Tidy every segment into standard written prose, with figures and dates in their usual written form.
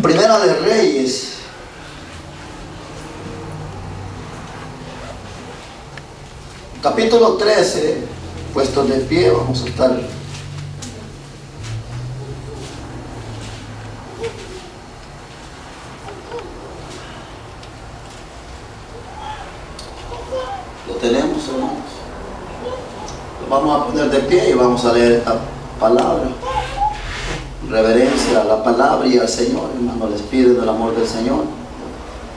Primera de Reyes, capítulo 13, puestos de pie, vamos a estar. Lo tenemos, hermanos. Lo vamos a poner de pie y vamos a leer esta palabra. Reverencia a la palabra y al Señor, hermano. Les pido del amor del Señor.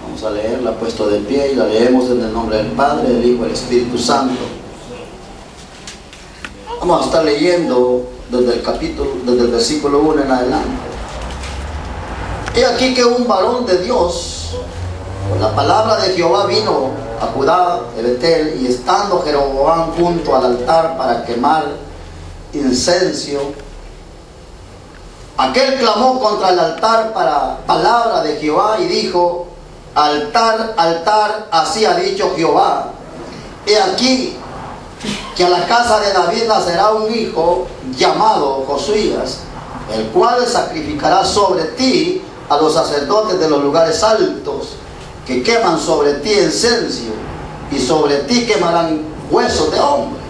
Vamos a leerla puesto de pie y la leemos en el nombre del Padre, del Hijo y del Espíritu Santo. Vamos a estar leyendo desde el versículo 1 en adelante. He aquí que un varón de Dios, por la palabra de Jehová, vino a Judá de Betel, y estando Jeroboam junto al altar para quemar incenso, aquel clamó contra el altar para palabra de Jehová y dijo: altar, altar, así ha dicho Jehová, he aquí que a la casa de David nacerá un hijo llamado Josías, el cual sacrificará sobre ti a los sacerdotes de los lugares altos, que queman sobre ti incenso, y sobre ti quemarán huesos de hombres.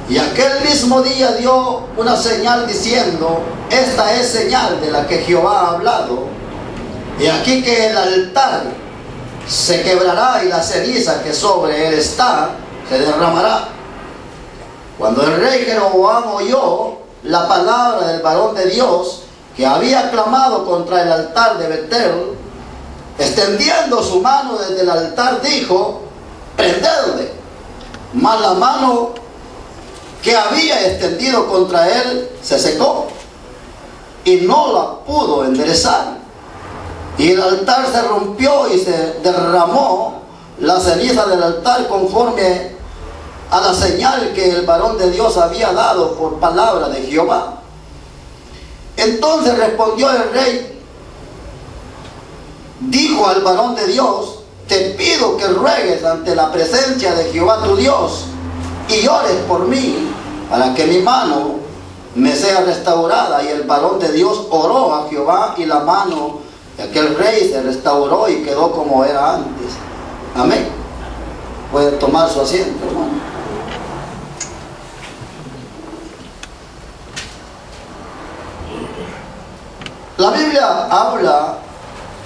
Y aquel mismo día dio una señal diciendo: esta es señal de la que Jehová ha hablado. Y aquí que el altar se quebrará y la ceniza que sobre él está se derramará. Cuando el rey Jeroboam oyó la palabra del varón de Dios que había clamado contra el altar de Betel, extendiendo su mano desde el altar dijo: prendedle. Mas la mano que había extendido contra él se secó y no la pudo enderezar, y el altar se rompió y se derramó la ceniza del altar conforme a la señal que el varón de Dios había dado por palabra de Jehová. Entonces respondió el rey, dijo al varón de Dios: te pido que ruegues ante la presencia de Jehová tu Dios y ores por mí, para que mi mano me sea restaurada. Y el varón de Dios oró a Jehová, y la mano de aquel rey se restauró y quedó como era antes. Amén. Puede tomar su asiento, hermano. La Biblia habla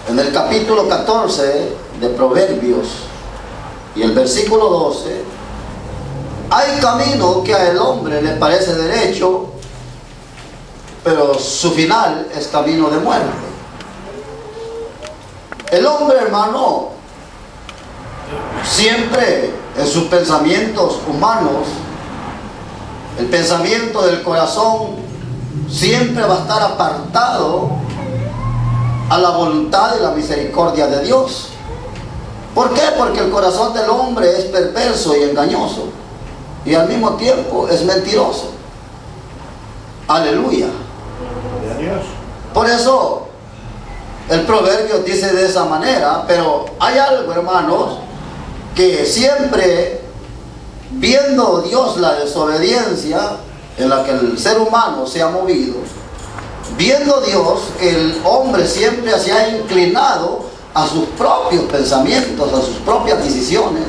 en el capítulo 14 de Proverbios y el versículo 12: hay camino que al hombre le parece derecho, pero su final es camino de muerte. El hombre, hermano, siempre en sus pensamientos humanos, el pensamiento del corazón siempre va a estar apartado a la voluntad y la misericordia de Dios. ¿Por qué? Porque el corazón del hombre es perverso y engañoso, y al mismo tiempo es mentiroso. Aleluya. Por eso el proverbio dice de esa manera. Pero hay algo, hermanos, que siempre, viendo Dios la desobediencia en la que el ser humano se ha movido, viendo Dios que el hombre siempre se ha inclinado a sus propios pensamientos, a sus propias decisiones,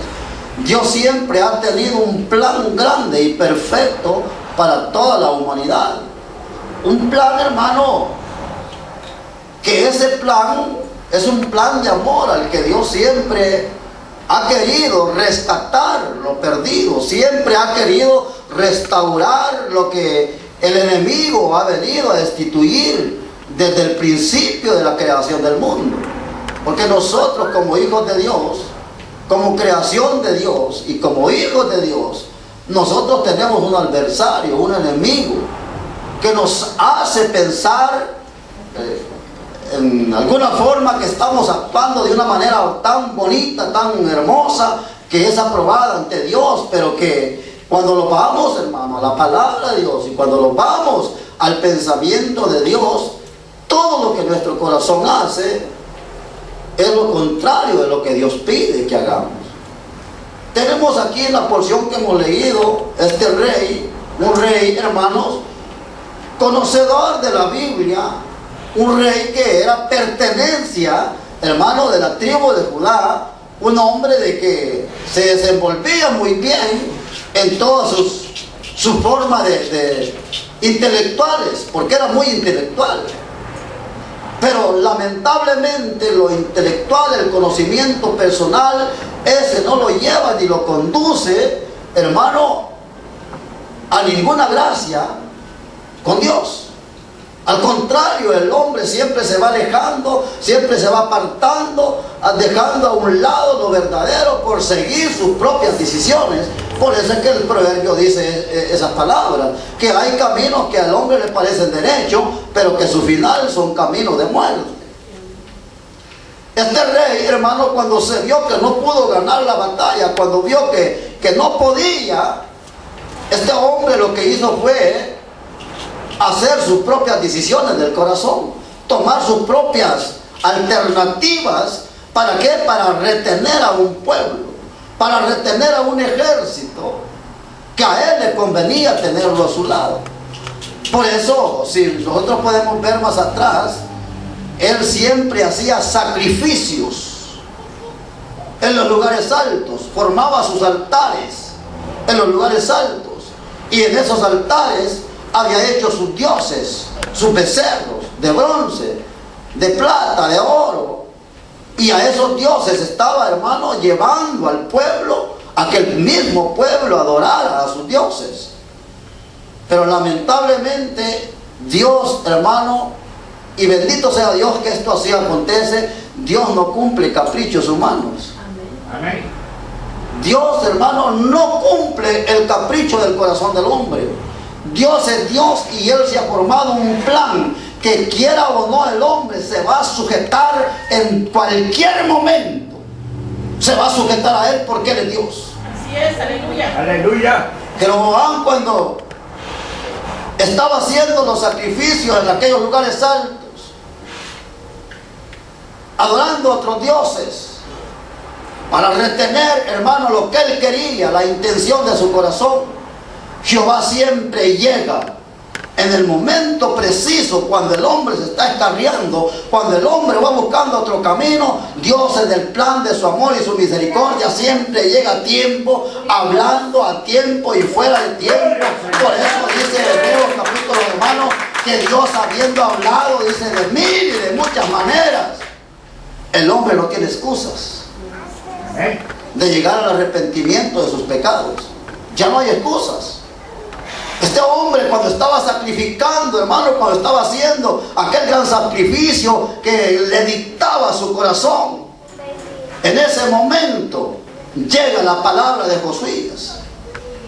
Dios siempre ha tenido un plan grande y perfecto para toda la humanidad. Un plan, hermano, que ese plan es un plan de amor al que Dios siempre ha querido rescatar lo perdido, siempre ha querido restaurar lo que el enemigo ha venido a destituir desde el principio de la creación del mundo. Porque nosotros, como hijos de Dios, como creación de Dios y como hijos de Dios, nosotros tenemos un adversario, un enemigo, que nos hace pensar en alguna forma que estamos actuando de una manera tan bonita, tan hermosa, que es aprobada ante Dios, pero que cuando lo vamos, hermano, a la palabra de Dios, y cuando lo vamos al pensamiento de Dios, todo lo que nuestro corazón hace es lo contrario de lo que Dios pide que hagamos. Tenemos aquí en la porción que hemos leído, este rey, un rey, hermanos, conocedor de la Biblia, un rey que era pertenencia, hermano, de la tribu de Judá, un hombre de que se desenvolvía muy bien en todas sus formas de intelectuales, porque era muy intelectual. Pero lamentablemente lo intelectual, el conocimiento personal, ese no lo lleva ni lo conduce, hermano, a ninguna gracia con Dios. Al contrario, el hombre siempre se va alejando, siempre se va apartando, dejando a un lado lo verdadero por seguir sus propias decisiones. Por eso es que el proverbio dice esas palabras, que hay caminos que al hombre le parecen derechos, pero que su final son caminos de muerte. Este rey, hermano, cuando se vio que no pudo ganar la batalla, cuando vio que no podía, este hombre lo que hizo fue hacer sus propias decisiones del corazón, tomar sus propias alternativas. ¿Para qué? Para retener a un pueblo, para retener a un ejército que a él le convenía tenerlo a su lado. Por eso, si nosotros podemos ver más atrás, él siempre hacía sacrificios en los lugares altos, formaba sus altares en los lugares altos, y en esos altares había hecho sus dioses, sus becerros de bronce, de plata, de oro, y a esos dioses estaba, hermano, llevando al pueblo a que el mismo pueblo adorara a sus dioses. Pero lamentablemente Dios, hermano, y bendito sea Dios que esto así acontece, Dios no cumple caprichos humanos. Amén. Dios, hermano, no cumple el capricho del corazón del hombre. Dios es Dios y Él se ha formado un plan que, quiera o no, el hombre se va a sujetar en cualquier momento. Se va a sujetar a Él porque Él es Dios. Así es, aleluya. Aleluya. Jeroboam, cuando estaba haciendo los sacrificios en aquellos lugares altos, adorando a otros dioses, para retener, hermano, lo que él quería, la intención de su corazón, Jehová siempre llega en el momento preciso, cuando el hombre se está escarriando, cuando el hombre va buscando otro camino. Dios, en el plan de su amor y su misericordia, siempre llega a tiempo, hablando a tiempo y fuera de tiempo. Por eso dice Hebreos capítulo, hermano, que Dios, habiendo hablado, dice, de mil y de muchas maneras, el hombre no tiene excusas de llegar al arrepentimiento de sus pecados. Ya no hay excusas. Este hombre, cuando estaba sacrificando, hermano, cuando estaba haciendo aquel gran sacrificio que le dictaba su corazón, en ese momento llega la palabra de Josías,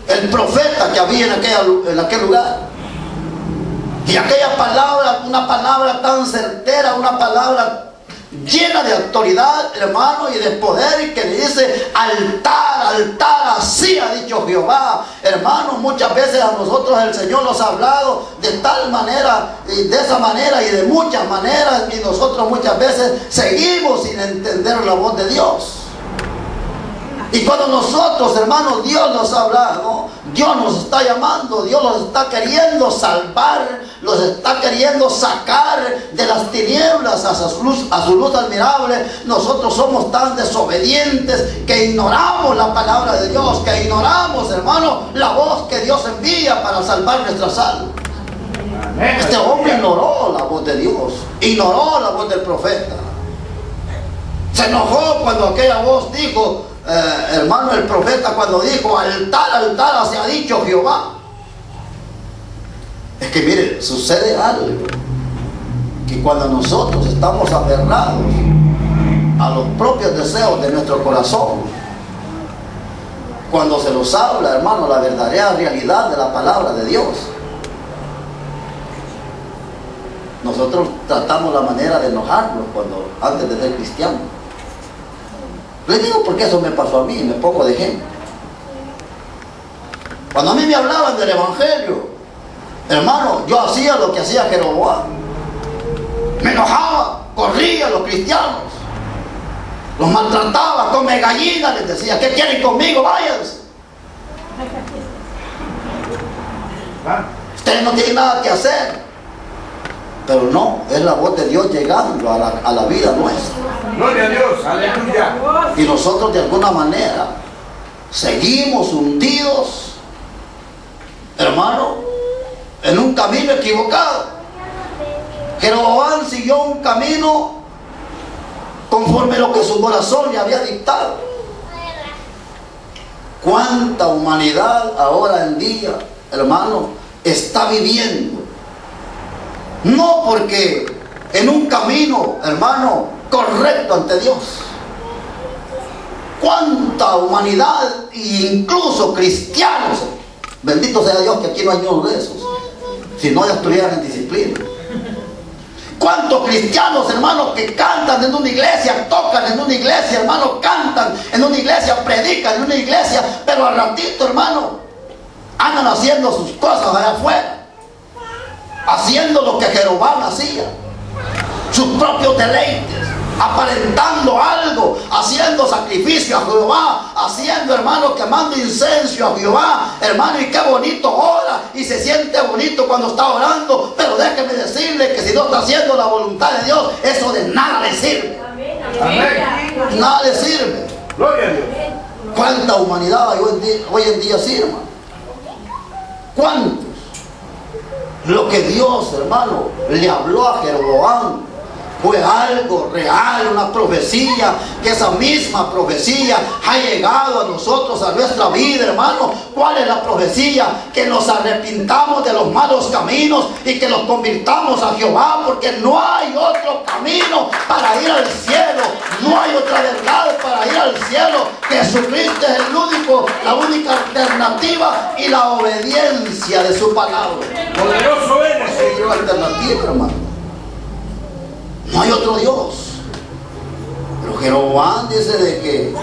el profeta que había en aquel lugar. Y aquella palabra, una palabra tan certera, una palabra llena de autoridad, hermano, y de poder, que le dice: altar, altar, así ha dicho Jehová. Hermano, muchas veces a nosotros el Señor nos ha hablado de tal manera, y de esa manera, y de muchas maneras, y nosotros muchas veces seguimos sin entender la voz de Dios. Y cuando nosotros, hermanos, Dios nos ha hablado, Dios nos está llamando, Dios los está queriendo salvar, los está queriendo sacar de las tinieblas a su luz admirable. Nosotros somos tan desobedientes que ignoramos la palabra de Dios, que ignoramos, hermano, la voz que Dios envía para salvar nuestras almas. Este hombre ignoró la voz de Dios, ignoró la voz del profeta. Se enojó cuando aquella voz dijo, hermano, el profeta, cuando dijo: altar, altar, se ha dicho Jehová. Es que mire, sucede algo, que cuando nosotros estamos aferrados a los propios deseos de nuestro corazón, cuando se nos habla, hermano, la verdadera realidad de la palabra de Dios, nosotros tratamos la manera de enojarnos antes de ser cristianos. Les digo porque eso me pasó a mí, me pongo de ejemplo. Cuando a mí me hablaban del evangelio, hermano, yo hacía lo que hacía Jeroboam. Me enojaba, corría a los cristianos, los maltrataba, come gallinas, les decía: ¿qué quieren conmigo? Váyanse. Ustedes no tienen nada que hacer. Pero no, es la voz de Dios llegando a la vida nuestra. Gloria a Dios, aleluya. Y nosotros de alguna manera seguimos hundidos, hermano, en un camino equivocado. Jeroboam siguió un camino conforme a lo que su corazón le había dictado. ¿Cuánta humanidad ahora en día, hermano, está viviendo? No porque en un camino, hermano, correcto ante Dios. Cuánta humanidad, incluso cristianos, bendito sea Dios que aquí no hay ninguno de esos, si no ya estuvieran en disciplina. Cuántos cristianos, hermanos, que cantan en una iglesia, tocan en una iglesia, hermanos, cantan en una iglesia, predican en una iglesia, pero al ratito, hermano, andan haciendo sus cosas allá afuera, haciendo lo que Jeroboam hacía, sus propios deleites, aparentando algo, haciendo sacrificio a Jehová, haciendo, hermano, quemando incenso a Jehová, hermano, y qué bonito ora, y se siente bonito cuando está orando, pero déjeme decirle que si no está haciendo la voluntad de Dios, eso de nada le sirve. Amén. Nada le sirve. Gloria a Dios. ¿Cuánta humanidad hay hoy en día así, hermano? ¿Cuántos? Lo que Dios, hermano, le habló a Jeroboam fue algo real, una profecía, que esa misma profecía ha llegado a nosotros, a nuestra vida, hermano. ¿Cuál es la profecía? Que nos arrepintamos de los malos caminos y que los convirtamos a Jehová, porque no hay otro camino para ir al cielo, no hay otra verdad para ir al cielo. Jesucristo es el único, la única alternativa, y la obediencia de su palabra. Poderoso eres, Señor. Alternativa, hermano. No hay otro Dios. Pero Jeroboam dice de que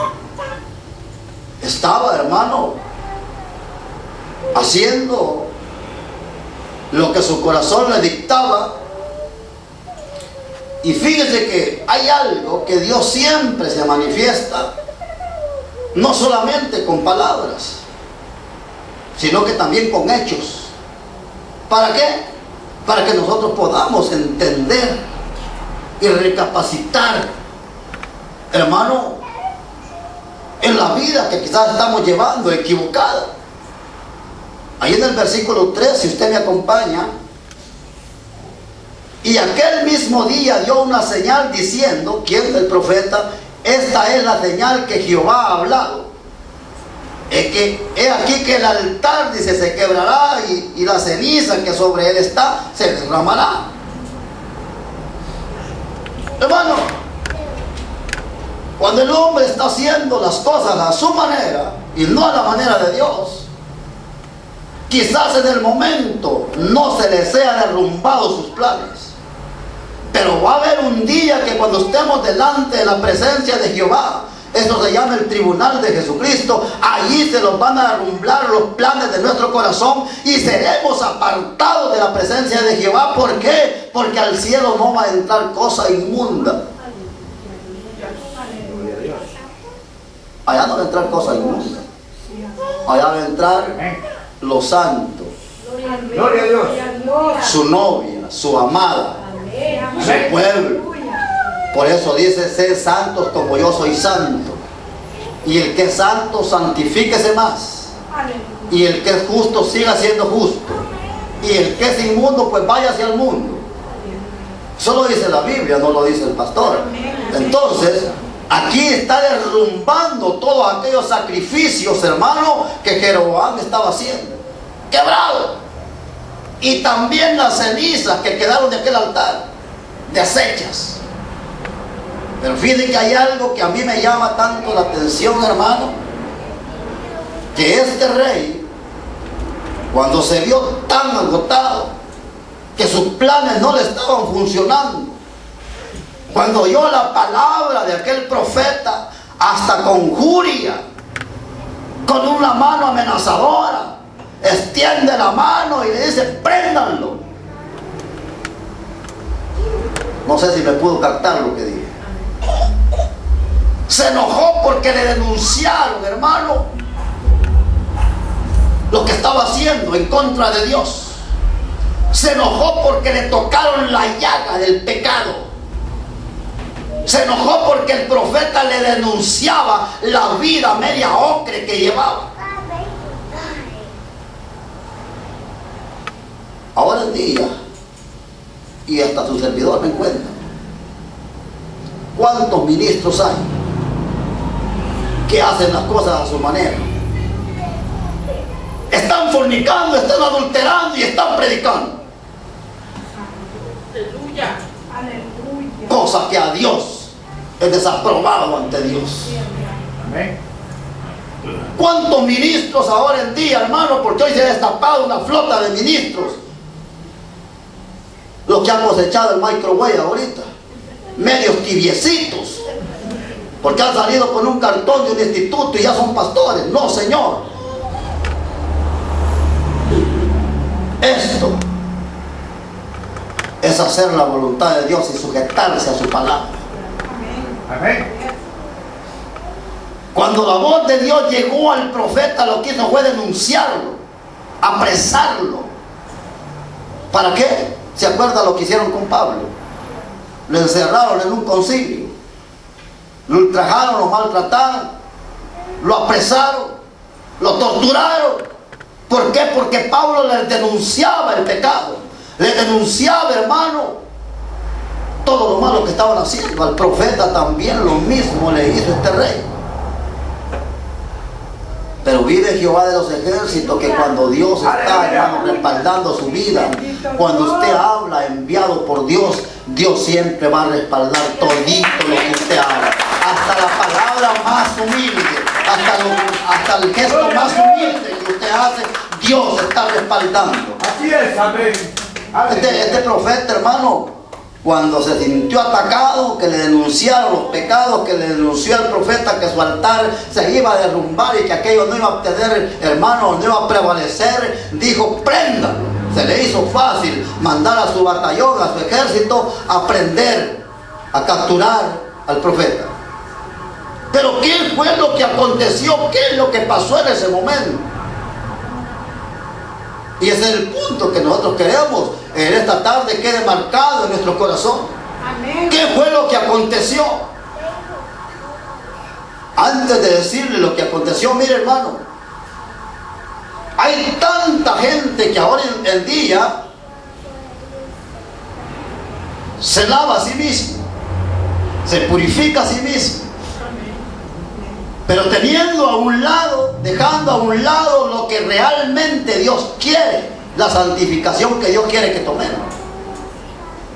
estaba, hermano, haciendo lo que su corazón le dictaba. Y fíjese que hay algo que Dios siempre se manifiesta, no solamente con palabras, sino que también con hechos. ¿Para qué? Para que nosotros podamos entender y recapacitar, hermano, en la vida que quizás estamos llevando equivocada. Ahí en el versículo 3, si usted me acompaña: y aquel mismo día dio una señal diciendo, ¿quién? El profeta: esta es la señal que Jehová ha hablado. Es que he aquí que el altar, dice, se quebrará, y la ceniza que sobre él está se derramará. Hermano, cuando el hombre está haciendo las cosas a su manera y no a la manera de Dios, quizás en el momento no se le sea derrumbado sus planes, pero va a haber un día que cuando estemos delante de la presencia de Jehová, esto se llama el tribunal de Jesucristo, allí se nos van a derrumbar los planes de nuestro corazón y seremos apartados de la presencia de Jehová. ¿Por qué? Porque al cielo no va a entrar cosa inmunda. Allá no va a entrar cosa inmunda. Allá va a entrar lo santo. Gloria a Dios. Su novia, su amada, su pueblo. Por eso dice: sed santos como yo soy santo. Y el que es santo, santifíquese más. Y el que es justo, siga siendo justo. Y el que es inmundo, pues vaya hacia el mundo. Eso lo dice la Biblia, no lo dice el pastor. Entonces, aquí está derrumbando todos aquellos sacrificios, hermano, que Jeroboam estaba haciendo. Quebrado. Y también las cenizas que quedaron de aquel altar, deshechas. Pero fíjense que hay algo que a mí me llama tanto la atención, hermano, que este rey, cuando se vio tan agotado, que sus planes no le estaban funcionando, cuando oyó la palabra de aquel profeta, hasta conjuria, con una mano amenazadora, extiende la mano y le dice: préndanlo. No sé si me pudo captar lo que dije. Se enojó porque le denunciaron, hermano, lo que estaba haciendo en contra de Dios. Se enojó porque le tocaron la llaga del pecado. Se enojó porque el profeta le denunciaba la vida media ocre que llevaba. Ahora en día, y hasta su servidor me encuentra, ¿cuántos ministros hay que hacen las cosas a su manera? Están fornicando, están adulterando y están predicando. Aleluya. Cosa que a Dios es desaprobado ante Dios. Amén. ¿Cuántos ministros ahora en día, hermano? Porque hoy se ha destapado una flota de ministros. Los que han cosechado el microwave ahorita, medios tibiecitos, porque han salido con un cartón de un instituto y ya son pastores. No, Señor. Esto es hacer la voluntad de Dios y sujetarse a su palabra. Amén. Cuando la voz de Dios llegó al profeta, lo que hizo fue denunciarlo, apresarlo. ¿Para qué? ¿Se acuerda lo que hicieron con Pablo? Lo encerraron en un concilio, lo ultrajaron, lo maltrataron, lo apresaron, lo torturaron. ¿Por qué? Porque Pablo les denunciaba el pecado, les denunciaba, hermano, todo lo malo que estaban haciendo. Al profeta también lo mismo le hizo este rey. Pero vive Jehová de los ejércitos que cuando Dios está, hermano, respaldando su vida, cuando usted habla enviado por Dios, Dios siempre va a respaldar todito lo que usted haga. Hasta la palabra más humilde, hasta el gesto más humilde que usted hace, Dios está respaldando. Así es, amén. Este profeta, hermano, cuando se sintió atacado, que le denunciaron los pecados, que le denunció al profeta que su altar se iba a derrumbar y que aquello no iba a obtener, hermano, no iba a prevalecer, dijo: préndanlo. Se le hizo fácil mandar a su batallón, a su ejército, a prender, a capturar al profeta. Pero ¿qué fue lo que aconteció? ¿Qué es lo que pasó en ese momento? Y ese es el punto que nosotros queremos en esta tarde quede marcado en nuestro corazón. Amén. ¿Qué fue lo que aconteció? Antes de decirle lo que aconteció, mire, hermano, hay tanta gente que ahora en día se lava a sí mismo, se purifica a sí mismo, pero teniendo a un lado, dejando a un lado lo que realmente Dios quiere, la santificación que Dios quiere que tomemos.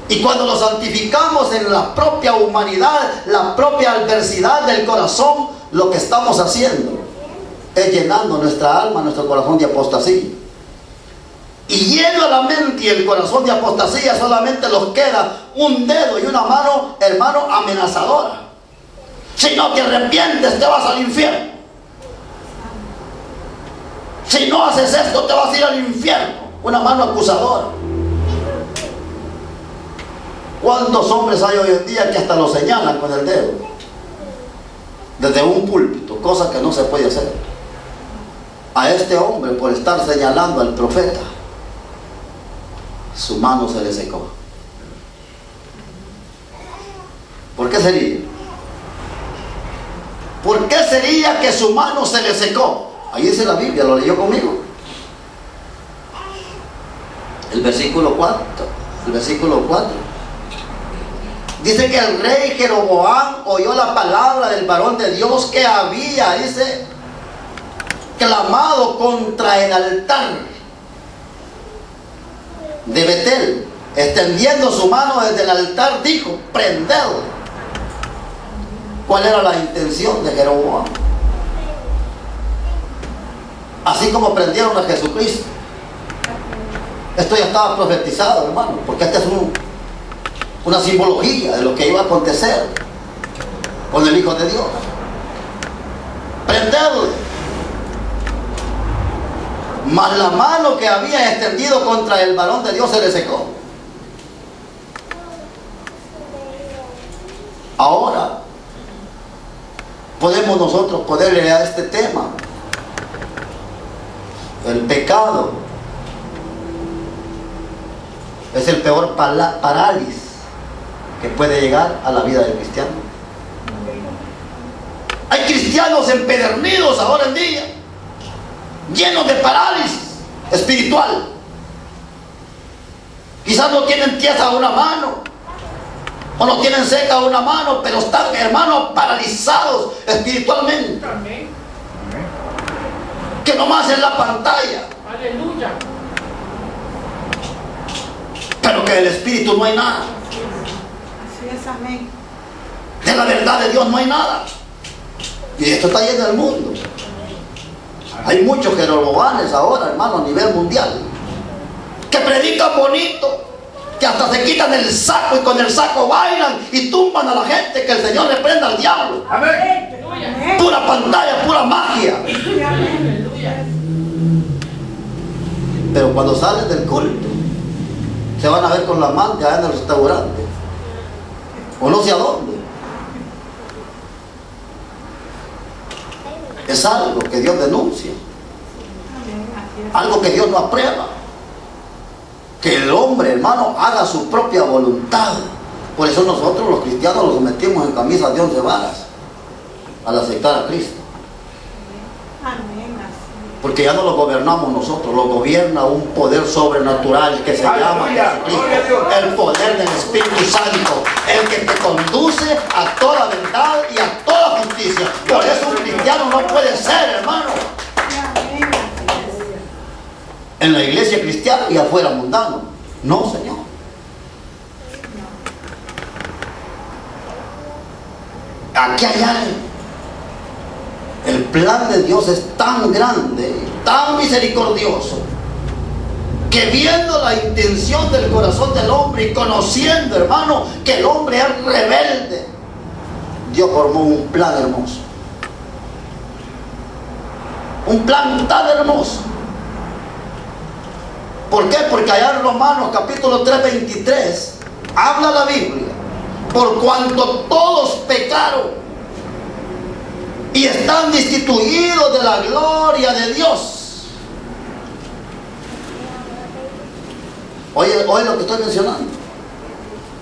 Y cuando lo santificamos en la propia humanidad, la propia adversidad del corazón, lo que estamos haciendo es llenando nuestra alma, nuestro corazón de apostasía. Y lleno la mente y el corazón de apostasía, solamente nos queda un dedo y una mano, hermano, amenazadora. Si no te arrepientes, te vas al infierno. Si no haces esto, te vas a ir al infierno. Una mano acusadora. ¿Cuántos hombres hay hoy en día que hasta lo señalan con el dedo? Desde un púlpito, cosa que no se puede hacer. A este hombre, por estar señalando al profeta, su mano se le secó. ¿Por qué sería? ¿Por qué sería que su mano se le secó? Ahí dice la Biblia, lo leyó conmigo. El versículo 4. Dice que el rey Jeroboam oyó la palabra del varón de Dios que había, dice, clamado contra el altar de Betel. Extendiendo su mano desde el altar, dijo: prendedlo. ¿Cuál era la intención de Jeroboam? Así como prendieron a Jesucristo. Esto ya estaba profetizado, hermano, porque esta es una simbología de lo que iba a acontecer con el Hijo de Dios. Prendedlo. Mas la mano que había extendido contra el varón de Dios se le secó. Ahora podemos nosotros ponerle a este tema el pecado Es el peor parálisis que puede llegar a la vida del cristiano. Hay cristianos empedernidos ahora en día, llenos de parálisis espiritual. Quizás no tienen tiesa una mano, o no tienen seca una mano, pero están, hermanos, paralizados espiritualmente. Amén. Que nomás es la pantalla. Aleluya. Pero que del Espíritu no hay nada. Así es, amén. De la verdad de Dios no hay nada. Y esto está lleno del mundo. Hay muchos jeroboanes ahora, hermano, a nivel mundial, que predican bonito, que hasta se quitan el saco y con el saco bailan y tumban a la gente. Que el Señor reprenda al diablo. Amén. Aleluya. Pura pantalla, pura magia. Aleluya. Pero cuando salen del culto, se van a ver con la amante allá en el restaurante, o no sé a dónde. Es algo que Dios denuncia, algo que Dios no aprueba. Que el hombre, hermano, haga su propia voluntad. Por eso nosotros los cristianos los sometimos en camisa de 11 varas al aceptar a Cristo. Amén. Porque ya no lo gobernamos nosotros, lo gobierna un poder sobrenatural que se llama Aleluya, gloria a Dios. Jesucristo, el poder del Espíritu Santo, el que te conduce a toda verdad y a toda justicia. Por eso un cristiano no puede ser, hermano, Amén. en la iglesia cristiana y afuera mundano. No, Señor. Aquí hay algo. El plan de Dios es tan grande, tan misericordioso, que viendo la intención del corazón del hombre y conociendo, hermano, que el hombre es rebelde, Dios formó un plan hermoso. Un plan tan hermoso. ¿Por qué? Porque allá en Romanos capítulo 3, 23 habla la Biblia: por cuanto todos pecaron y están destituidos de la gloria de Dios. Oye lo que estoy mencionando.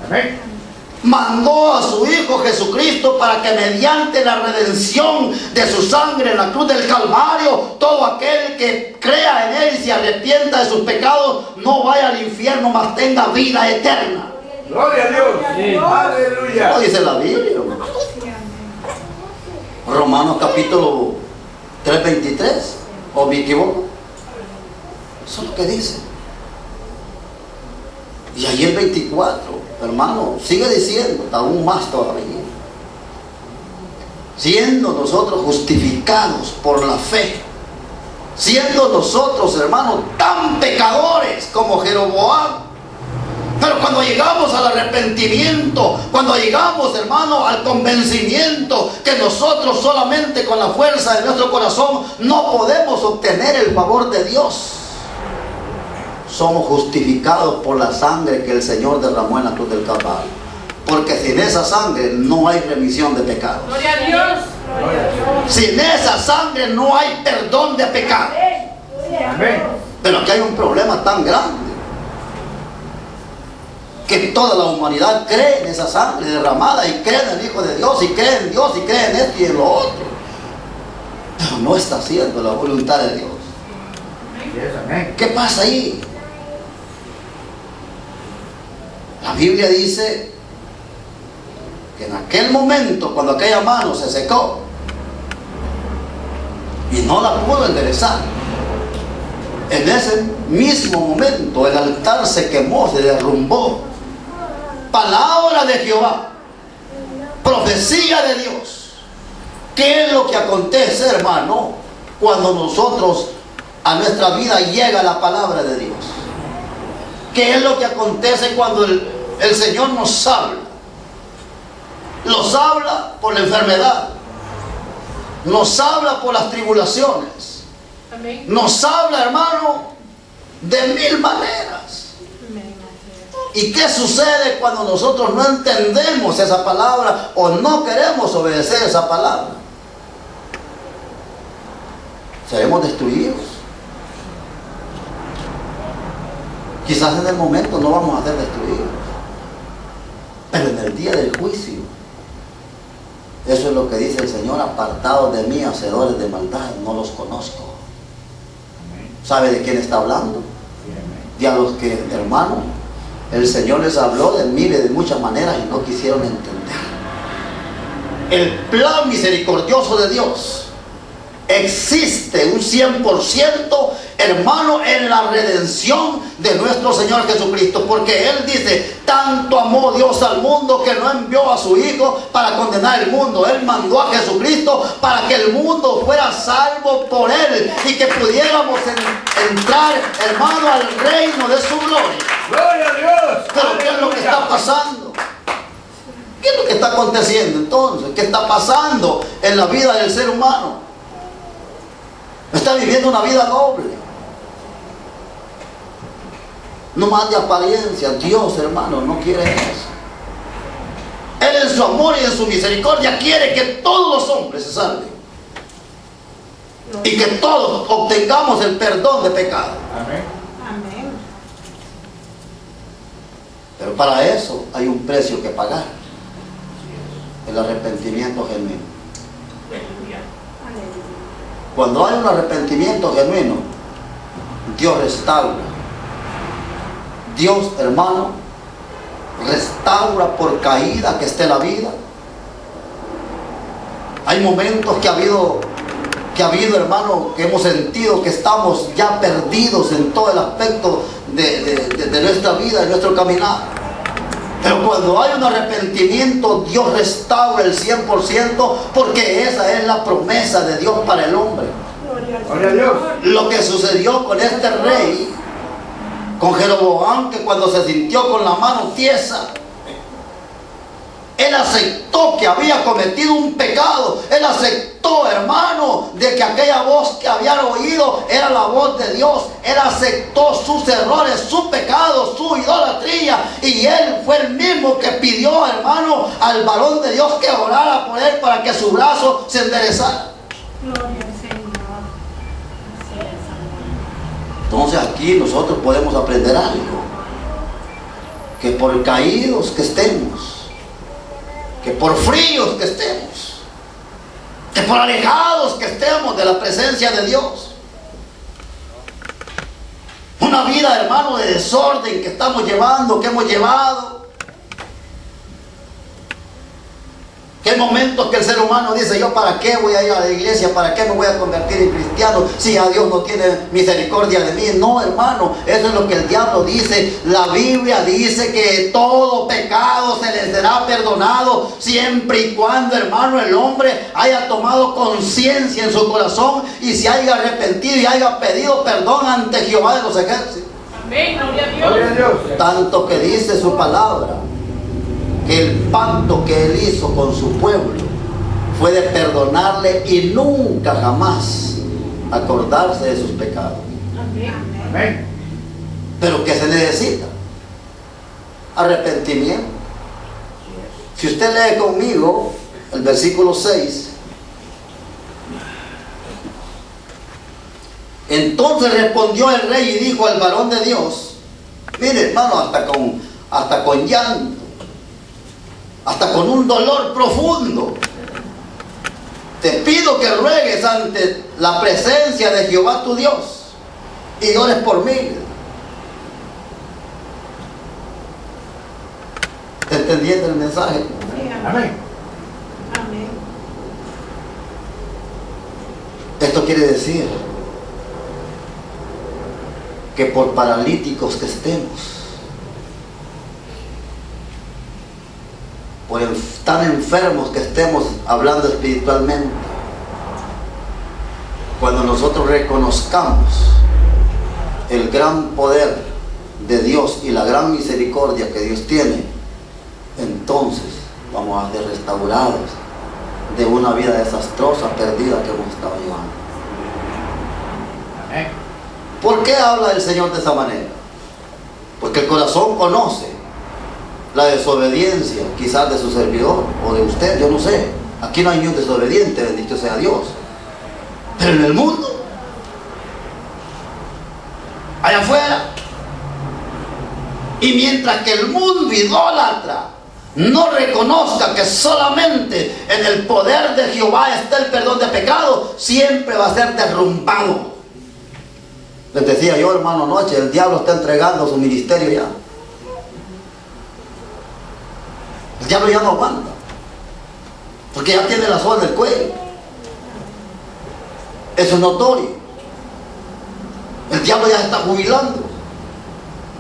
Amén. Mandó a su Hijo Jesucristo para que mediante la redención de su sangre en la cruz del Calvario, todo aquel que crea en Él y se arrepienta de sus pecados no vaya al infierno, mas tenga vida eterna. Gloria a Dios. Sí. Aleluya. Lo dice la Biblia, hermano. Romanos capítulo 3, 23, ¿o me equivoco? Eso es lo que dice. Y ahí el 24, hermano, sigue diciendo aún más todavía: siendo nosotros justificados por la fe, siendo nosotros, hermanos, tan pecadores como Jeroboam. Pero cuando llegamos al arrepentimiento, cuando llegamos, hermano, al convencimiento que nosotros solamente con la fuerza de nuestro corazón no podemos obtener el favor de Dios, somos justificados por la sangre que el Señor derramó en la cruz del Calvario. Porque sin esa sangre no hay remisión de pecados. Gloria a Dios. Sin esa sangre no hay perdón de pecados. Amén. Pero aquí hay un problema tan grande, que toda la humanidad cree en esa sangre derramada y cree en el Hijo de Dios y cree en Dios y cree en esto y en lo otro, pero no está haciendo la voluntad de Dios. Yes, amén. ¿Qué pasa ahí? La Biblia dice que en aquel momento, cuando aquella mano se secó y no la pudo enderezar, en ese mismo momento el altar se quemó, se derrumbó. Palabra de Jehová, profecía de Dios. ¿Qué es lo que acontece, hermano, cuando nosotros a nuestra vida llega la palabra de Dios? ¿Qué es lo que acontece cuando el Señor nos habla? Nos habla por la enfermedad, nos habla por las tribulaciones, Amén. nos habla, hermano, de mil maneras. ¿Y qué sucede cuando nosotros no entendemos esa palabra o no queremos obedecer esa palabra? Seremos destruidos. Quizás en el momento no vamos a ser destruidos, pero en el día del juicio, eso es lo que dice el Señor: apartados de mí, hacedores de maldad, no los conozco. ¿Sabe de quién está hablando? Y a los que, hermano, el Señor les habló de miles, de muchas maneras, y no quisieron entender el plan misericordioso de Dios. Existe un 100%, hermano, en la redención de nuestro Señor Jesucristo, porque Él dice: tanto amó Dios al mundo que no envió a su Hijo para condenar el mundo. Él mandó a Jesucristo para que el mundo fuera salvo por Él y que pudiéramos entrar, hermano, al reino de su gloria. ¡Gloria a Dios! Pero ¿qué es lo que está pasando? ¿Qué es lo que está aconteciendo entonces? ¿Qué está pasando en la vida del ser humano? Está viviendo una vida doble, no más de apariencia. Dios, hermano, no quiere eso. Él en su amor y en su misericordia quiere que todos los hombres se salven y que todos obtengamos el perdón de pecado. Amén. Amén. Pero para eso hay un precio que pagar: el arrepentimiento genuino. Aleluya. Cuando hay un arrepentimiento genuino, Dios restaura. Dios, hermano, restaura por caída que esté la vida. Hay momentos que ha habido, hermano, que hemos sentido que estamos ya perdidos en todo el aspecto de nuestra vida, de nuestro caminar. Pero cuando hay un arrepentimiento, Dios restaura el 100%, porque esa es la promesa de Dios para el hombre. ¡Gloria a Dios! Lo que sucedió con este rey, con Jeroboam, que cuando se sintió con la mano tiesa, él aceptó que había cometido un pecado. Él aceptó, hermano, de que aquella voz que había oído era la voz de Dios. Él aceptó sus errores, su pecado, su idolatría. Y él fue el mismo que pidió, hermano, al varón de Dios que orara por él para que su brazo se enderezara. Gloria al Señor. Entonces aquí nosotros podemos aprender algo: que por caídos que estemos, que por fríos que estemos, que por alejados que estemos de la presencia de Dios, una vida, hermano, de desorden que estamos llevando, que hemos llevado, que hay momentos que el ser humano dice: yo para qué voy a ir a la iglesia, para qué me voy a convertir en cristiano si ya Dios no tiene misericordia de mí. No, hermano, eso es lo que el diablo dice. La Biblia dice que todo pecado se les será perdonado siempre y cuando, hermano, el hombre haya tomado conciencia en su corazón y se haya arrepentido y haya pedido perdón ante Jehová de los ejércitos. Amén. Gloria a Dios. ¡Gloria a Dios! Tanto que dice su palabra que el pacto que él hizo con su pueblo fue de perdonarle y nunca jamás acordarse de sus pecados. Amén. Amén. Pero ¿qué se necesita? Arrepentimiento. Si usted lee conmigo el versículo 6, entonces respondió el rey y dijo al varón de Dios: mire, hermano, hasta con llanto, hasta con un dolor profundo, te pido que ruegues ante la presencia de Jehová tu Dios y ores por mí. ¿Está entendiendo el mensaje? Sí, amén. Amén. Amén. Esto quiere decir que por paralíticos que estemos, por tan enfermos que estemos hablando espiritualmente, cuando nosotros reconozcamos el gran poder de Dios y la gran misericordia que Dios tiene, entonces vamos a ser restaurados de una vida desastrosa, perdida que hemos estado llevando. Amén. ¿Por qué habla el Señor de esa manera? Porque el corazón conoce la desobediencia, quizás de su servidor o de usted, yo no sé. Aquí no hay ni un desobediente, bendito sea Dios. Pero en el mundo, allá afuera, Y mientras que el mundo idólatra no reconozca que solamente en el poder de Jehová está el perdón de pecado, siempre va a ser derrumbado. Les decía yo, hermano, anoche, el diablo está entregando su ministerio ya. El diablo ya no aguanta, porque ya tiene la soga en el cuello. Eso es notorio. El diablo ya se está jubilando.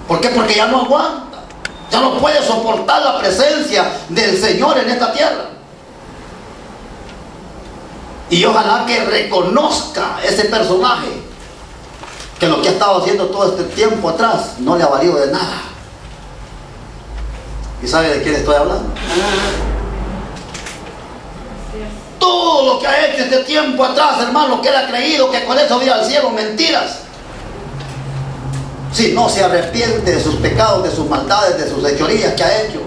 ¿Por qué? Porque ya no aguanta. Ya no puede soportar la presencia del Señor en esta tierra. Y ojalá que reconozca ese personaje que lo que ha estado haciendo todo este tiempo atrás no le ha valido de nada. ¿Y sabe de quién estoy hablando? Todo lo que ha hecho este tiempo atrás, hermano, que él ha creído que con eso iba al cielo, mentiras. Si no se arrepiente de sus pecados, de sus maldades, de sus hechorías que ha hecho,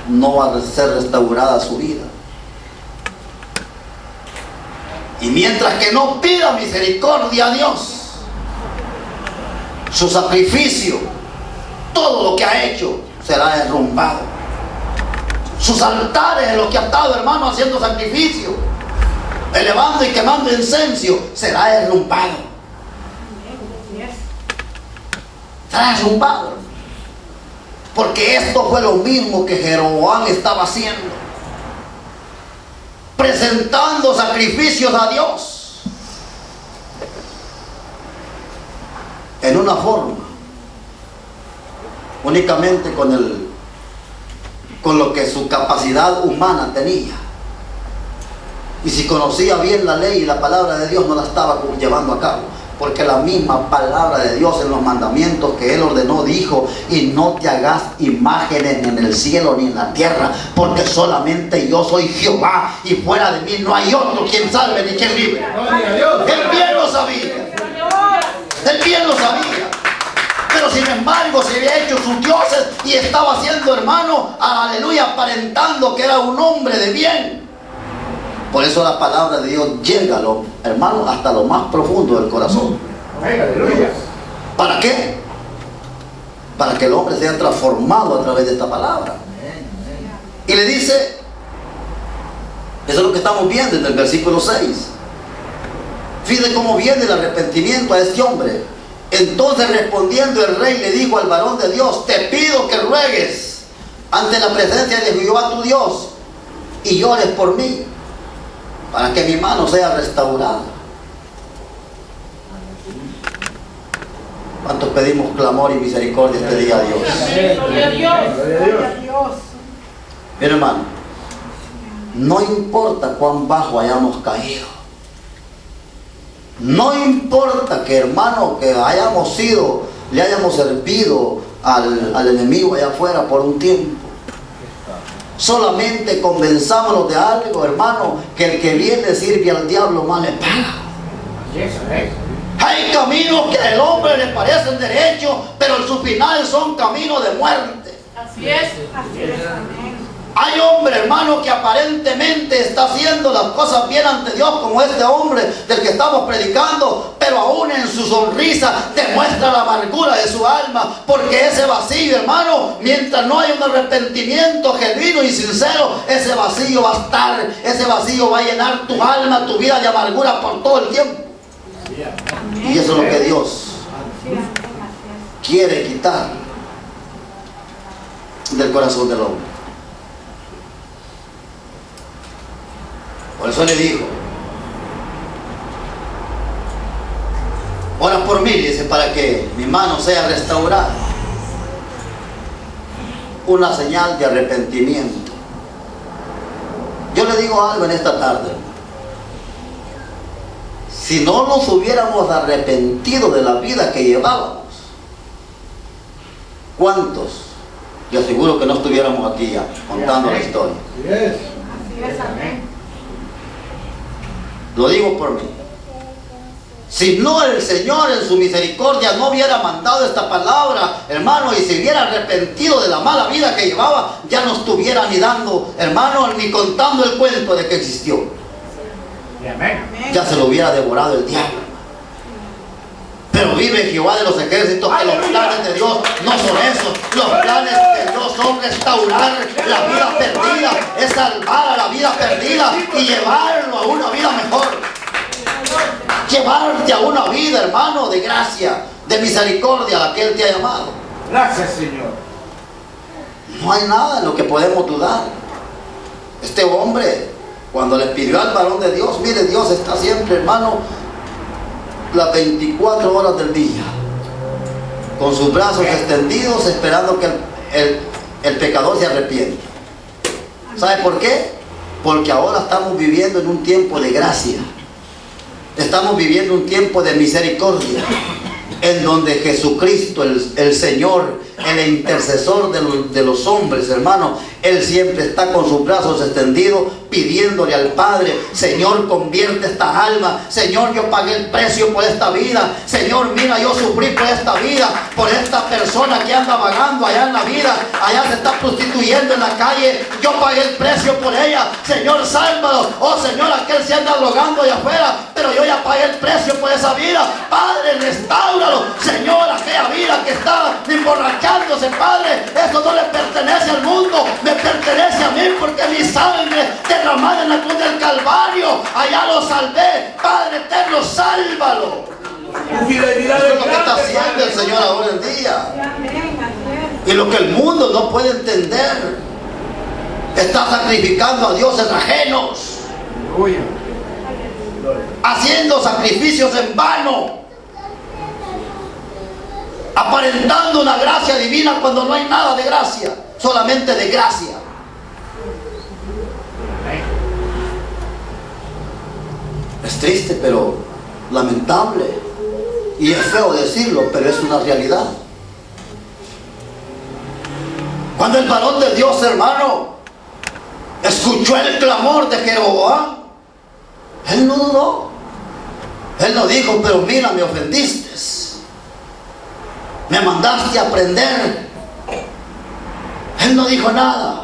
no va a ser restaurada su vida. Y mientras que no pida misericordia a Dios, su sacrificio, todo lo que ha hecho será derrumbado. Sus altares en los que ha estado, hermano, haciendo sacrificio, elevando y quemando incenso, será derrumbado. Será derrumbado. Porque esto fue lo mismo que Jeroboam estaba haciendo, presentando sacrificios a Dios en una forma, únicamente con lo que su capacidad humana tenía. Y si conocía bien la ley y la palabra de Dios, no la estaba llevando a cabo, porque la misma palabra de Dios en los mandamientos que Él ordenó dijo: y no te hagas imágenes ni en el cielo ni en la tierra, porque solamente yo soy Jehová, y fuera de mí no hay otro quien salve ni quien libre. Él bien lo sabía. Él bien lo sabía. Pero sin embargo se había hecho sus dioses y estaba haciendo, hermano, aleluya, aparentando que era un hombre de bien. Por eso la palabra de Dios llega, hermano, hasta lo más profundo del corazón. ¿Para qué? Para que el hombre sea transformado a través de esta palabra. Y le dice, eso es lo que estamos viendo en el versículo 6. Fíjate cómo viene el arrepentimiento a este hombre. Entonces respondiendo el rey le dijo al varón de Dios: te pido que ruegues ante la presencia de Jehová tu Dios y llores por mí, para que mi mano sea restaurada. ¿Cuántos pedimos clamor y misericordia este día a Dios? Gloria a Dios. Gloria a Dios. Mira, hermano, no importa cuán bajo hayamos caído, no importa que, hermano, que hayamos sido, le hayamos servido al enemigo allá afuera por un tiempo. Solamente convenzámonos de algo, hermano, que el que viene sirve al diablo más le paga. Hay caminos que al hombre le parecen derechos, pero en su final son caminos de muerte. Así es. Así es. Amén. Hay hombre, hermano, que aparentemente está haciendo las cosas bien ante Dios, como este hombre del que estamos predicando, pero aún en su sonrisa demuestra la amargura de su alma, porque ese vacío, hermano, mientras no hay un arrepentimiento genuino y sincero, ese vacío va a estar, ese vacío va a llenar tu alma, tu vida de amargura por todo el tiempo. Y eso es lo que Dios quiere quitar del corazón del hombre. Por eso le dijo: ora por mí, dice, para que mi mano sea restaurada. Una señal de arrepentimiento. Yo le digo algo en esta tarde: si no nos hubiéramos arrepentido de la vida que llevábamos, ¿cuántos? Yo aseguro que no estuviéramos aquí ya contando la historia. Así es. Amén. Lo digo por mí. Si no el Señor en su misericordia no hubiera mandado esta palabra, hermano, y se hubiera arrepentido de la mala vida que llevaba, ya no estuviera ni dando, hermano, ni contando el cuento de que existió. Ya se lo hubiera devorado el diablo. Pero vive Jehová de los ejércitos que los planes de Dios no son esos. Los planes de Dios son restaurar la vida perdida, es salvar a la vida perdida y llevarlo a una vida mejor. Llevarte a una vida, hermano, de gracia, de misericordia a la que Él te ha llamado. Gracias, Señor. No hay nada en lo que podemos dudar. Este hombre, cuando le pidió al varón de Dios, mire, Dios está siempre, hermano, las 24 horas del día, con sus brazos extendidos, esperando que el pecador se arrepienta. ¿Sabe por qué? Porque ahora estamos viviendo en un tiempo de gracia. Estamos viviendo un tiempo de misericordia, en donde Jesucristo, el Señor, el intercesor de los hombres, hermano, Él siempre está con sus brazos extendidos, pidiéndole al Padre: Señor, convierte esta alma. Señor, yo pagué el precio por esta vida. Señor, mira, yo sufrí por esta vida, por esta persona que anda vagando allá en la vida, allá se está prostituyendo en la calle. Yo pagué el precio por ella. Señor, sálvalo. Oh Señor, aquel se anda drogando allá afuera, pero yo ya pagué el precio por esa vida. Padre, restáuralo. Señor, aquella vida que está emborrachándose, Padre, eso no le pertenece al mundo, me pertenece a mí, porque mi sangre derramada en la cruz del Calvario, allá lo salvé. Padre eterno, sálvalo. Fidelidad. Eso es lo que está haciendo el Señor ahora en día, y lo que el mundo no puede entender. Está sacrificando a dioses ajenos, haciendo sacrificios en vano, aparentando una gracia divina cuando no hay nada de gracia, solamente de gracia. Es triste, pero lamentable, y es feo decirlo, pero es una realidad. Cuando el varón de Dios, hermano, escuchó el clamor de Jeroboam, él no dudó. Él no dijo: pero mira, me ofendiste, me mandaste a prender. Él no dijo nada.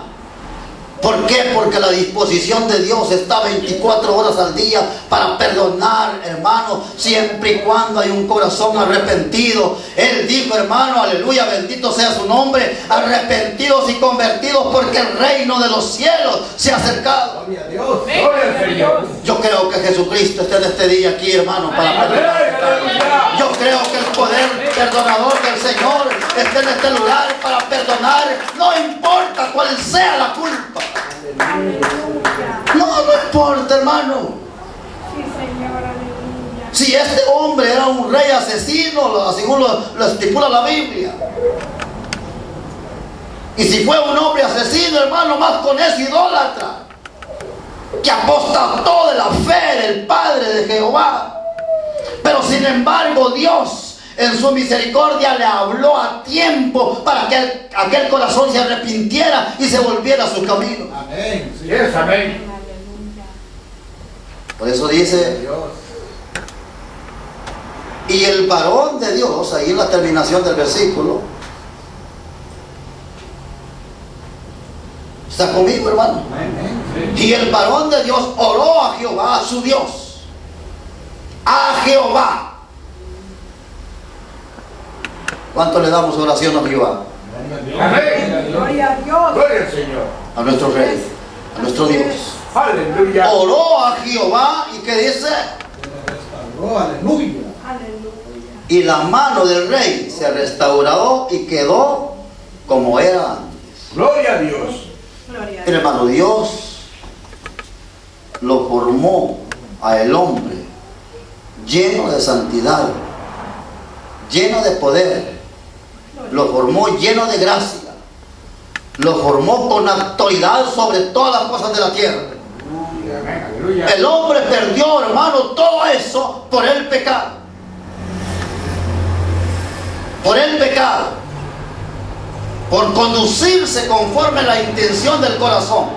¿Por qué? Porque la disposición de Dios está 24 horas al día para perdonar, hermano, siempre y cuando hay un corazón arrepentido. Él dijo, hermano, aleluya, bendito sea su nombre, arrepentidos y convertidos, porque el reino de los cielos se ha acercado. Gloria a Dios. Gloria al Señor. Yo creo que Jesucristo está en este día aquí, hermano, para perdonar. Yo creo que el poder perdonador del Señor está en este lugar para perdonar, no importa cuál sea la culpa. No importa, hermano. Sí, Señor, aleluya. Si este hombre era un rey asesino, según lo estipula la Biblia, y si fue un hombre asesino, hermano, más con ese idólatra, que apostató de la fe del Padre de Jehová, pero sin embargo Dios en su misericordia le habló a tiempo para que aquel corazón se arrepintiera y se volviera a su camino. Amén. Sí es, amén. Por eso dice: y el varón de Dios, ahí en la terminación del versículo, ¿está conmigo, hermano? Amén. Y el varón de Dios oró a Jehová, a su Dios, a Jehová. ¿Cuánto le damos oración a Jehová? Amén. Gloria a Dios. Gloria al Señor. A nuestro Rey, a nuestro Dios. Aleluya. Oró a Jehová, y ¿qué dice? Aleluya. Aleluya. Y la mano del rey se restauró y quedó como era antes. Gloria a Dios. Gloria a Mira, hermano, Dios lo formó a el hombre lleno de santidad, lleno de poder. Lo formó lleno de gracia. Lo formó con autoridad sobre todas las cosas de la tierra. Aleluya. El hombre perdió, hermano, todo eso por el pecado. Por el pecado. Por conducirse conforme a la intención del corazón.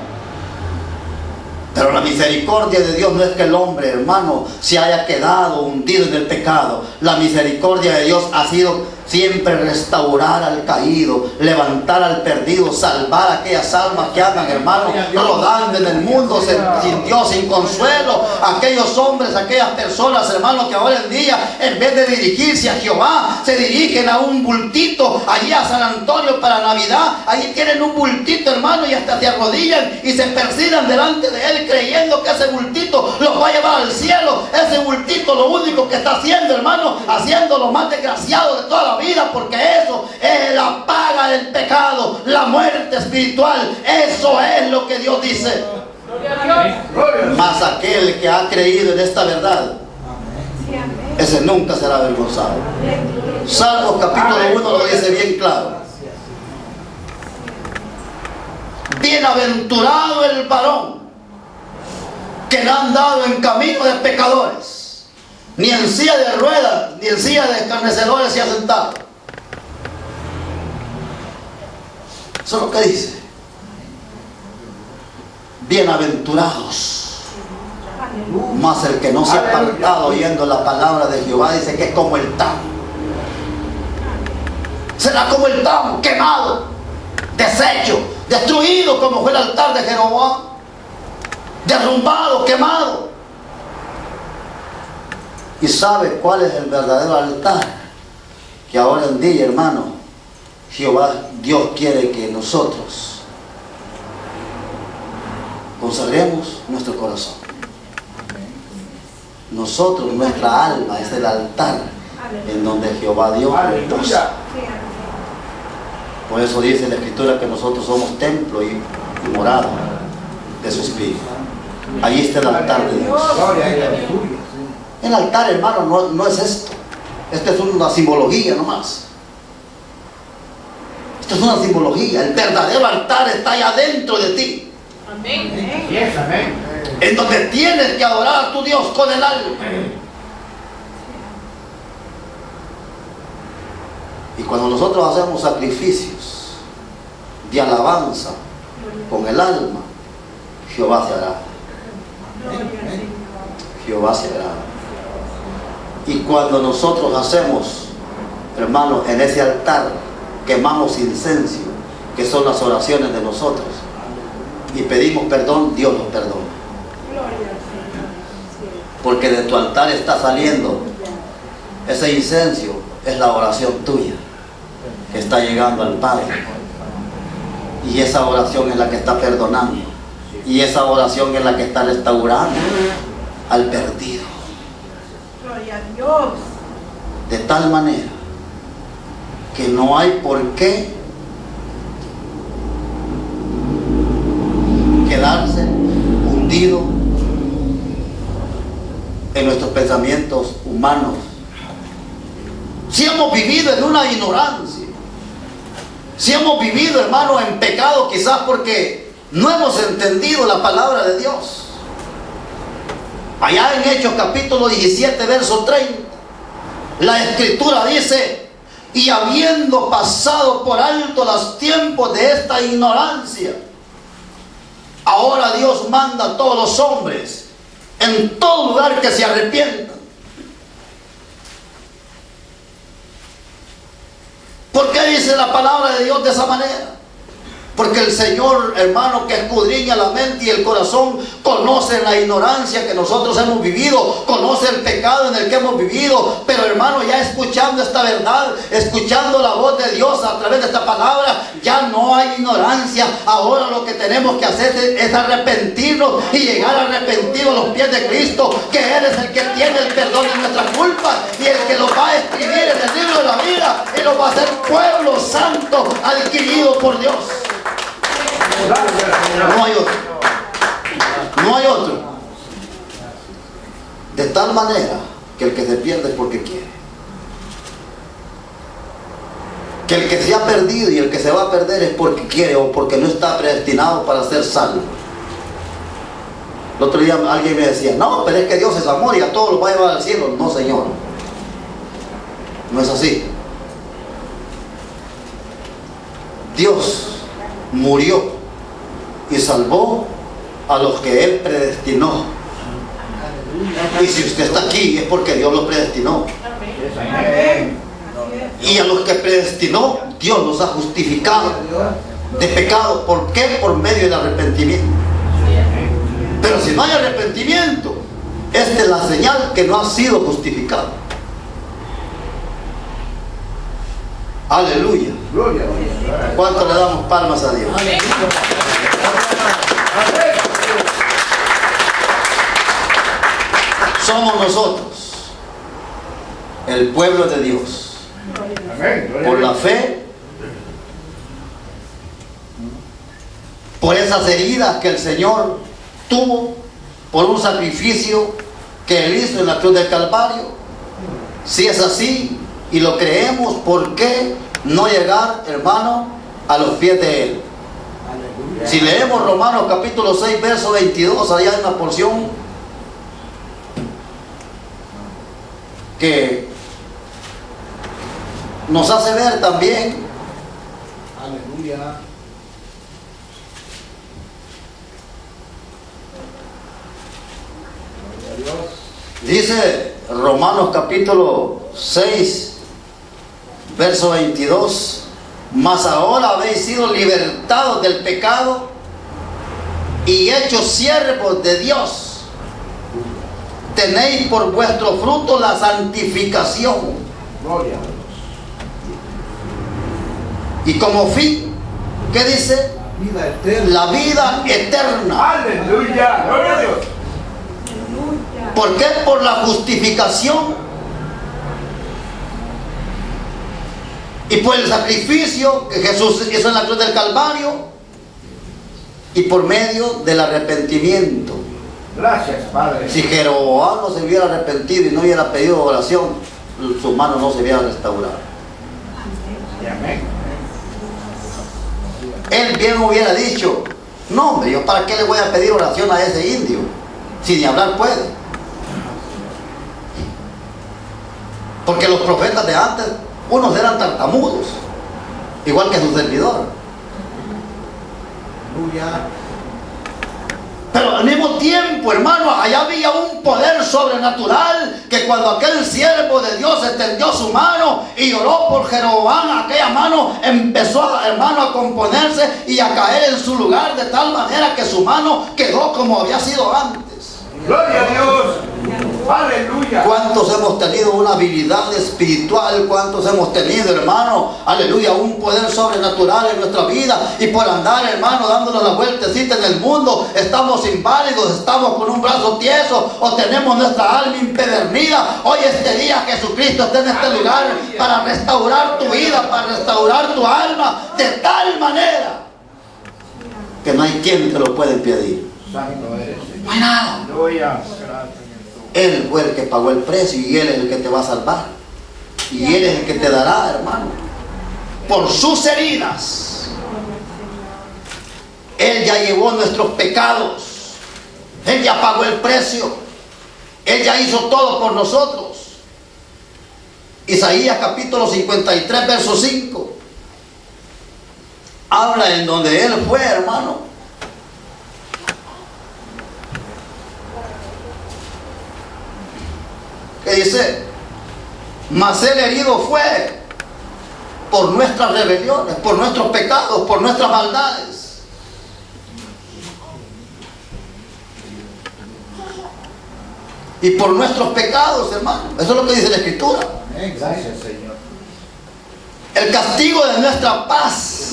Pero la misericordia de Dios no es que el hombre, hermano, se haya quedado hundido en el pecado. La misericordia de Dios ha sido siempre restaurar al caído, levantar al perdido, salvar a aquellas almas que andan, hermano, rodando en el mundo sin Dios, sin consuelo. Aquellos hombres, aquellas personas, hermano, que ahora en día, en vez de dirigirse a Jehová, se dirigen a un bultito allí a San Antonio para Navidad. Allí tienen un bultito, hermano, y hasta se arrodillan y se persignan delante de él, creyendo que ese bultito los va a llevar al cielo. Ese bultito lo único que está haciendo, hermano, haciendo lo más desgraciado de toda la vida, porque eso es la paga del pecado, la muerte espiritual. Eso es lo que Dios dice. Mas aquel que ha creído en esta verdad, ese nunca será avergonzado. Salmos capítulo 1 lo dice bien claro. Bienaventurado el varón que no ha andado en camino de pecadores, ni en silla de ruedas, ni en silla de escarnecedores se ha sentado. Eso es lo que dice. Bienaventurados. Mas el que no se ha apartado oyendo la palabra de Jehová, dice que es como el tamo. Será como el tamo, quemado, deshecho, destruido, como fue el altar de Jeroboam, derrumbado, quemado. ¿Y sabe cuál es el verdadero altar? Que ahora en día, hermano, Jehová, Dios quiere que nosotros consagremos nuestro corazón. Nosotros, nuestra alma es el altar en donde Jehová Dios reposa. Por eso dice la Escritura que nosotros somos templo y morada de su Espíritu. Ahí está el altar de Dios. El altar, hermano, no es esto. Esto es una simbología nomás. Esto es una simbología. El verdadero altar está allá dentro de ti. Amén. Yes, amén. En donde tienes que adorar a tu Dios con el alma. Y cuando nosotros hacemos sacrificios de alabanza con el alma, Jehová se agrada. Jehová se agrada. Y cuando nosotros hacemos, hermanos, en ese altar, quemamos incienso, que son las oraciones de nosotros, y pedimos perdón, Dios nos perdona. Porque de tu altar está saliendo ese incienso, es la oración tuya que está llegando al Padre. Y esa oración es la que está perdonando. Y esa oración es la que está restaurando al perdido. Gloria a Dios. De tal manera que no hay por qué quedarse hundido en nuestros pensamientos humanos. Si hemos vivido en una ignorancia, si hemos vivido, hermano, en pecado, quizás porque no hemos entendido la palabra de Dios. Allá en Hechos capítulo 17, verso 30, la Escritura dice: y habiendo pasado por alto los tiempos de esta ignorancia, ahora Dios manda a todos los hombres en todo lugar que se arrepientan. ¿Por qué dice la palabra de Dios de esa manera? Porque el Señor, hermano, que escudriña la mente y el corazón, conoce la ignorancia que nosotros hemos vivido, conoce el pecado en el que hemos vivido. Pero, hermano, ya escuchando esta verdad, escuchando la voz de Dios a través de esta palabra, ya no hay ignorancia. Ahora lo que tenemos que hacer es arrepentirnos y llegar arrepentidos a los pies de Cristo, que Él es el que tiene el perdón de nuestras culpas y el que los va a escribir en el libro de la vida y los va a hacer pueblo santo adquirido por Dios. No hay otro. No hay otro. De tal manera que el que se pierde es porque quiere. Que el que se ha perdido y el que se va a perder es porque quiere o porque no está predestinado para ser salvo. El otro día alguien me decía: no, pero es que Dios es amor y a todos los va a llevar al cielo. No, Señor. No es así. Dios murió y salvó a los que Él predestinó. Y si usted está aquí es porque Dios lo predestinó. Amén. Y a los que predestinó, Dios los ha justificado de pecado. ¿Por qué? Por medio del arrepentimiento. Pero si no hay arrepentimiento, esta es la señal que no ha sido justificado. Aleluya. Gloria. ¿Cuánto le damos palmas a Dios? Somos nosotros, el pueblo de Dios, por la fe, por esas heridas que el Señor tuvo, por un sacrificio que Él hizo en la cruz del Calvario. Si es así y lo creemos, ¿por qué no llegar, hermano, a los pies de Él? Si leemos Romanos capítulo 6, verso 22, allá hay una porción que nos hace ver también, Aleluya. dice Romanos capítulo 6, verso 22, mas ahora habéis sido libertados del pecado y hechos siervos de Dios. Tenéis por vuestro fruto la santificación. Gloria. Y como fin, ¿qué dice? Vida eterna. La vida eterna. Aleluya. Gloria a Dios. ¿Por qué? Por la justificación y por el sacrificio que Jesús hizo en la cruz del Calvario y por medio del arrepentimiento. Gracias, Padre. Si Jeroboam no se hubiera arrepentido y no hubiera pedido oración, su mano no se hubiera restaurado. Amén. Él bien hubiera dicho: no, hombre, yo para qué le voy a pedir oración a ese indio si ni hablar puede. Porque los profetas de antes, unos eran tartamudos, igual que su servidor. Aleluya. Pero al mismo tiempo, hermano, allá había un poder sobrenatural, que cuando aquel siervo de Dios extendió su mano y oró por Jeroboam, aquella mano empezó, hermano, a componerse y a caer en su lugar, de tal manera que su mano quedó como había sido antes. Gloria a Dios. Aleluya. ¿Cuántos hemos tenido una habilidad espiritual? ¿Cuántos hemos tenido, hermano? Aleluya, un poder sobrenatural en nuestra vida. Y por andar, hermano, dándonos la vueltecita en el mundo, estamos inválidos, estamos con un brazo tieso o tenemos nuestra alma impedernida. Hoy este día Jesucristo está en este lugar para restaurar tu vida, para restaurar tu alma, de tal manera que no hay quien te lo pueda impedir. Santo eres, Señor. No hay nada. Aleluya. Él fue el que pagó el precio y Él es el que te va a salvar. Y Él es el que te dará, hermano. Por sus heridas, Él ya llevó nuestros pecados. Él ya pagó el precio. Él ya hizo todo por nosotros. Isaías capítulo 53, verso 5. Habla en donde Él fue, hermano. Que dice: mas Él herido fue por nuestras rebeliones, por nuestros pecados, por nuestras maldades. Y por nuestros pecados, hermano. Eso es lo que dice la Escritura. Amén. Gracias, Señor. El castigo de nuestra paz,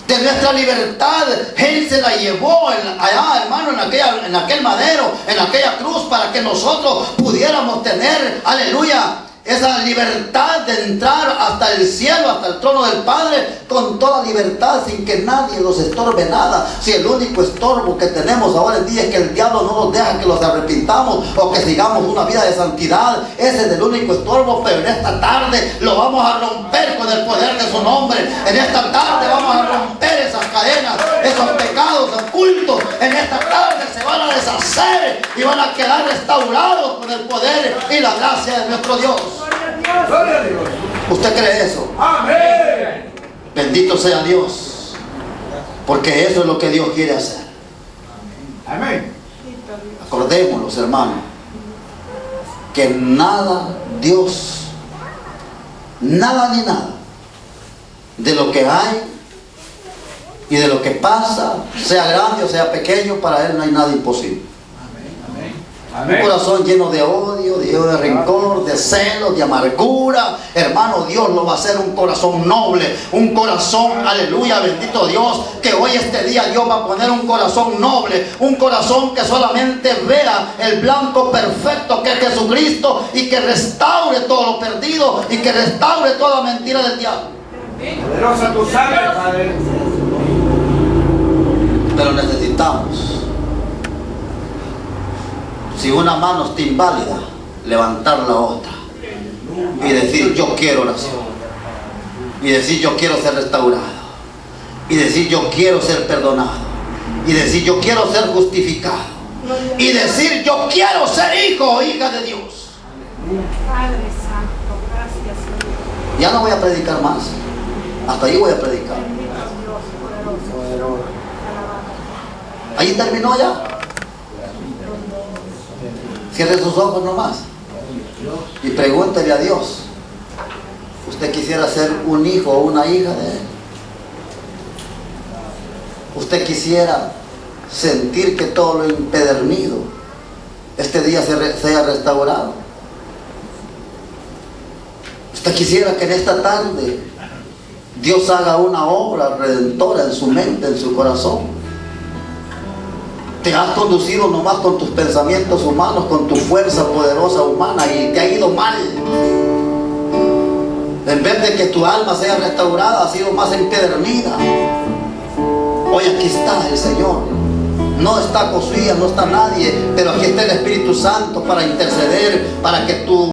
de nuestra libertad, Él se la llevó allá, hermano, en aquel madero, en aquella cruz, para que nosotros pudiéramos tener, aleluya, esa libertad de entrar hasta el cielo, hasta el trono del Padre, con toda libertad, sin que nadie nos estorbe nada. Si el único estorbo que tenemos ahora en día es que el diablo no nos deja que los arrepintamos o que sigamos una vida de santidad, ese es el único estorbo. Pero en esta tarde lo vamos a romper con el poder de su nombre. En esta tarde vamos a romper esas cadenas, esos pecados ocultos. En esta tarde se van a deshacer y van a quedar restaurados con el poder y la gracia de nuestro Dios. Gloria a Dios. ¿Usted cree eso? Amén. Bendito sea Dios, porque eso es lo que Dios quiere hacer. Amén. Acordémonos, hermanos, que nada Dios nada ni nada de lo que hay y de lo que pasa, sea grande o sea pequeño, para Él no hay nada imposible. Un corazón lleno de odio, lleno de rencor, de celos, de amargura, hermano, Dios lo va a hacer un corazón noble, un corazón, aleluya, bendito Dios, que hoy este día Dios va a poner un corazón noble, un corazón que solamente vea el blanco perfecto que es Jesucristo, y que restaure todo lo perdido y que restaure toda mentira del diablo. Poderosa tu sangre, Padre. Pero necesitamos, si una mano está inválida, levantar la otra y decir: yo quiero oración, y decir: yo quiero ser restaurado, y decir: yo quiero ser perdonado, y decir: yo quiero ser justificado, y decir: yo quiero ser hijo o hija de Dios. Padre Santo, gracias, Señor. Ya no voy a predicar más, hasta ahí voy a predicar. Bendito Dios, poderoso. Ahí terminó ya. Cierre sus ojos nomás y pregúntele a Dios: ¿usted quisiera ser un hijo o una hija de Él? ¿Usted quisiera sentir que todo lo empedernido este día sea restaurado? ¿Usted quisiera que en esta tarde Dios haga una obra redentora en su mente, en su corazón? Te has conducido nomás con tus pensamientos humanos, con tu fuerza poderosa humana, y te ha ido mal. En vez de que tu alma sea restaurada, ha sido más empedernida. Hoy aquí está el Señor. No está Josías, no está nadie, pero aquí está el Espíritu Santo para interceder, para que tú